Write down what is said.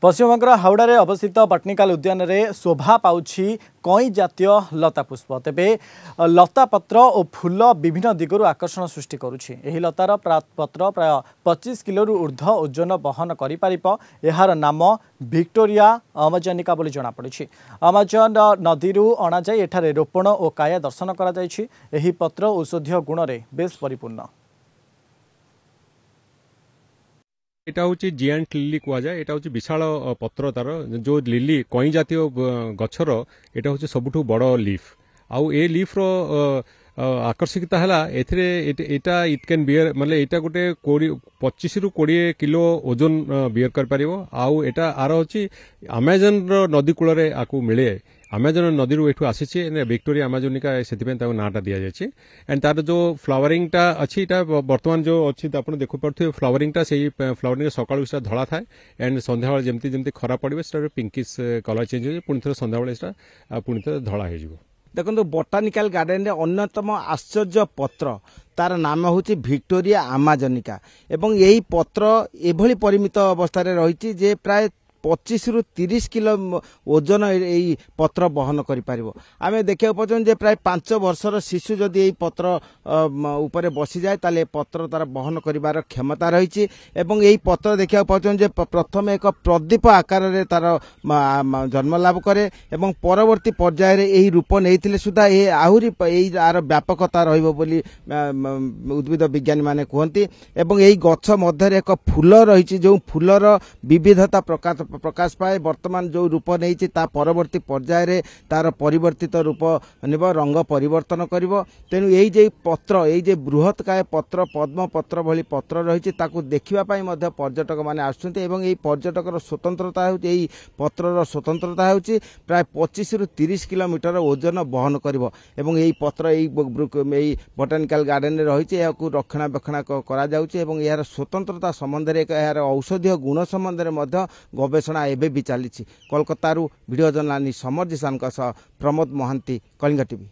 पश्चिमबंग हावड़े अवस्थित बटनिकाल उद्यान में शोभा पाउछि कई जातीय लता पुष्प तेबे लता पत्र और फूल विभिन्न दिगरु आकर्षण सृष्टि करुछि। एही लतार पत्र प्राय 25 किलो ऊर्ध्व ओजन बहन करिपारिब। एहार नाम विक्टोरिया अमाजनिका बोली जना पड़िछि। अमाजन नदी अणा जाय एठारे रोपण और काया दर्शन करा जायछि। एही पत्र औषधीय गुण रे बेस परिपूर्ण। एटा हूँ जियांट लिली कहुए। एटा हूँ विशाल पत्र तार जो लिली कई जातीय गछर एटा हूँ सबुठ बड़ लीफ आउ ए लीफ रो आकर्षकता है एटा इट कैन बियर मतलब एटा गोटे 25 रु 20 किलो ओजन बियर कर पारिबो। आउ एटा आर हूँ अमेजन नदी कूल आकु मिले। अमेजन नदी एठू आसी विक्टोरिया अमाजोनिका से नाटा दि जाए। एंड तार जो फ्लावरिंग टा अच्छी बर्तमान जो अच्छी आप देख पारे फ्लावरिंग टा से फ्लावरिंग सकाळू धड़ा थाए एंड संध्या जमती जमती खरा पड़े से पिंकिश कलर चेंज हो पुणी थे संध्या पुणी थे धड़ा हो। देखो बोटानिकल गार्डन रे अन्यतम आश्चर्य पत्र तार नाम हूँ विक्टोरिया अमाजनिका एवं यही पत्र एभली परिमित अवस्था रही जे प्राय 25 रु 30 किलो ओजन यही पत्र बहन करिपारिबो। आमे देखिया पछन जे प्राय 5 वर्षर शिशु जदि यही पत्र ऊपर बसी जाए ताले पत्र तार बहन करिवार क्षमता रही एवं यही पत्र देखिया पछन जे प्रथम एक प्रदीप आकार रे तार जन्म लाभ करे एवं परवर्ती पर्याय रे यही रूप नैथिले सुधा ए आहुरी एही आर व्यापकता रहिबो बोली उद्भिद विज्ञानी माने कहंती। एवं यही गछ मध्य एक फूल रही जो फूलर विविधता प्रकाश पाए वर्तमान जो रूप नहीं ता परवर्ती पर्याय रे तार परिवर्तित रूप निब रंग परिवर्तन करिवो। तेनु यही जे पत्र यही जे बृहत काय पत्र पद्म पत्र भली पत्र रही ताकू देखिबा पई मध्य पर्यटक माने आसुंते एवं यही पर्यटकर स्वतंत्रता होची यही पत्रर स्वतंत्रता होची प्राय 25 रु 30 किलोमीटर ओजन बहन करिवो। एवं यही पत्र यही बोटानिकल गार्डन रे रही याकू रक्षणाबेक्षण करा जाउची एवं यार स्वतंत्रता संबंध रे यार औषधीय गुण संबंध रे मध्य गवेषणा एबे भी चली। Kolkata video journalist Samar Jisan Pramod Mahanty, Kalinga TV.